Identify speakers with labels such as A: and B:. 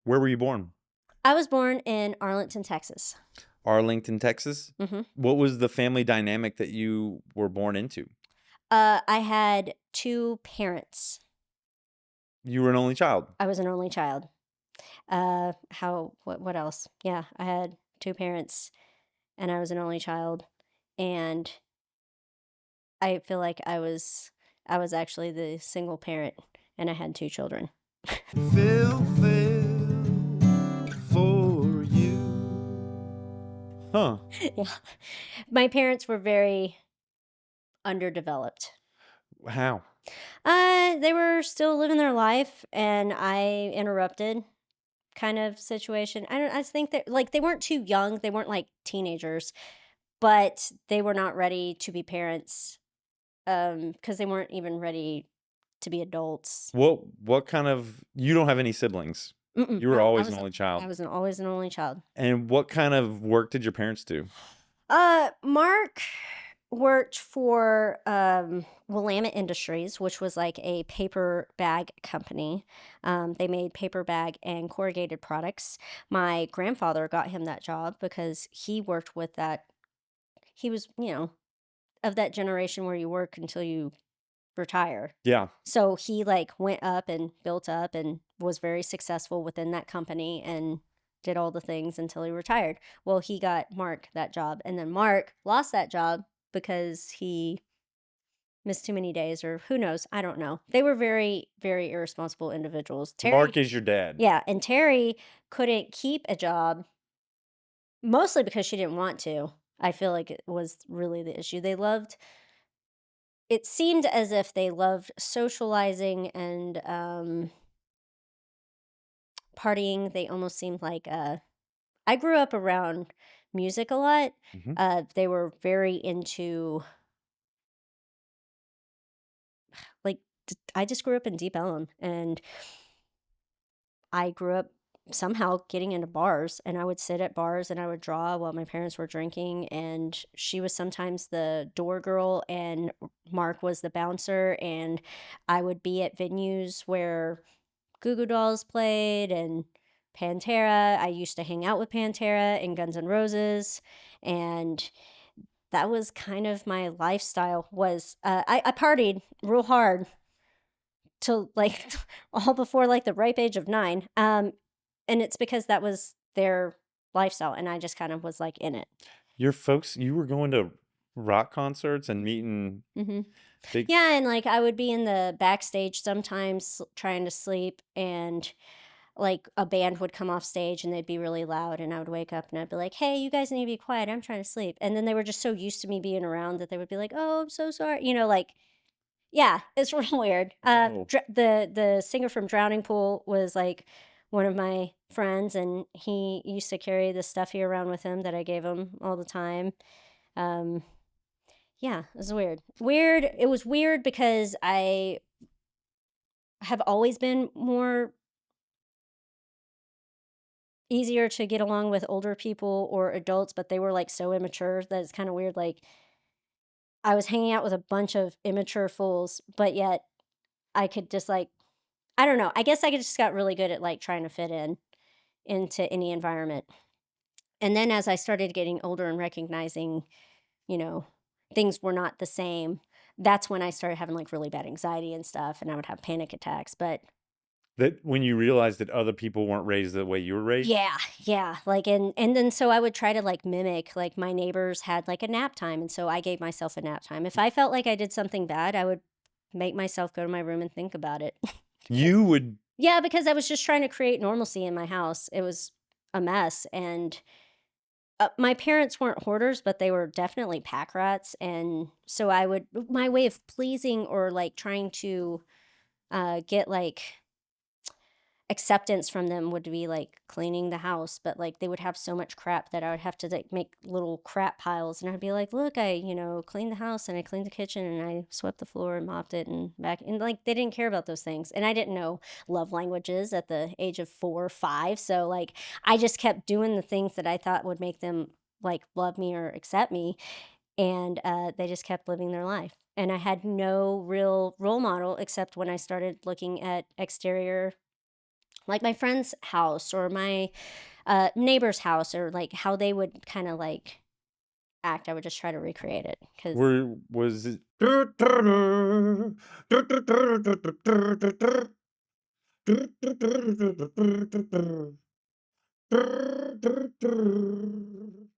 A: Where were you born?
B: I was born in Arlington, Texas.
A: Arlington, Texas?
B: Mhm.
A: What was the family dynamic that you were born into?
B: I had 2 parents.
A: You were an only child.
B: I was an only child. What else? Yeah, I had 2 parents, and I was an only child, and I feel like I was actually the single parent, and I had 2 children.
A: Fell for you. Huh.
B: Yeah. My parents were very underdeveloped.
A: How?
B: They were still living their life, and I interrupted. Kind of situation. I think that, like, they weren't too young, they weren't, like, teenagers, but they were not ready to be parents, because they weren't even ready to be adults.
A: What kind of you don't have any siblings.
B: Mm-mm,
A: You were
B: no, I
A: always an
B: was
A: only child.
B: I was always an only child.
A: And what kind of work did your parents do?
B: Mark worked for, Willamette Industries, which was, like, a paper bag company. They made paper bag and corrugated products. My grandfather got him that job because he worked with that. He was, of that generation where you work until you retire.
A: Yeah.
B: So he, like, went up and built up and was very successful within that company and did all the things until he retired. Well, he got Mark that job, and then Mark lost that job because he missed too many days, or who knows, I don't know. They were very, very irresponsible individuals.
A: Mark
B: Terry
A: is your dad.
B: Yeah, and Terry couldn't keep a job mostly because she didn't want to. I feel like it was really the issue. It seemed as if they loved socializing and, partying. They almost seemed like, I grew up around music a lot.
A: Mhm.
B: They were very into, like, I just grew up in Deep Ellum, and I grew up somehow getting into bars, and I would sit at bars and I would draw while my parents were drinking, and she was sometimes the door girl and Mark was the bouncer, and I would be at venues where Goo Goo Dolls played and Pantera. I used to hang out with Pantera and Guns N' Roses, and that was kind of my lifestyle. Was I partied real hard till, like, all before, like, the ripe age of 9. And it's because that was their lifestyle, and I just kind of was, like, in it.
A: Your folks, you were going to rock concerts and meeting
B: Mhm.
A: big.
B: Yeah, and, like, I would be in the backstage sometimes trying to sleep, and, like, a band would come off stage, and they'd be really loud, and I would wake up, and I'd be like, "Hey, you guys need to be quiet, I'm trying to sleep." And then they were just so used to me being around that they would be like, "Oh, I'm so sorry," like, yeah, it's real weird.
A: Whoa.
B: The singer from Drowning Pool was, like, one of my friends, and he used to carry the stuffy around with him that I gave him all the time. Um, yeah, it was weird. Weird. It was weird because I have always been more easier to get along with older people or adults, but they were, like, so immature that it's kinda weird. Like, I was hanging out with a bunch of immature fools, but yet I could just, like, I don't know. I guess I just got really good at, like, trying to fit in into any environment. And then as I started getting older and recognizing, you know, things were not the same, that's when I started having, like, really bad anxiety and stuff, and I would have panic attacks. But
A: That when you realized that other people weren't raised the way you were raised?
B: yeah, yeah, like, and then so I would try to, like, mimic, like, my neighbors had, like, a nap time, and so I gave myself a nap time. If I felt like I did something bad, I would make myself go to my room and think about it.
A: You would.
B: Yeah, because I was just trying to create normalcy in my house. It was a mess, and my parents weren't hoarders, but they were definitely pack rats, and so I would my way of pleasing or, like, trying to, get, like, acceptance from them would be, like, cleaning the house, but, like, they would have so much crap that I would have to, like, make little crap piles, and I'd be like, "Look, I, cleaned the house, and I cleaned the kitchen, and I swept the floor and mopped it and back," and, like, they didn't care about those things, and I didn't know love languages at the age of 4 or 5, so, like, I just kept doing the things that I thought would make them, like, love me or accept me, and, they just kept living their life, and I had no real role model except when I started looking at exterior like my friend's house or my neighbor's house, or like how they would kind of like act. I would just try to recreate it because
A: Were was it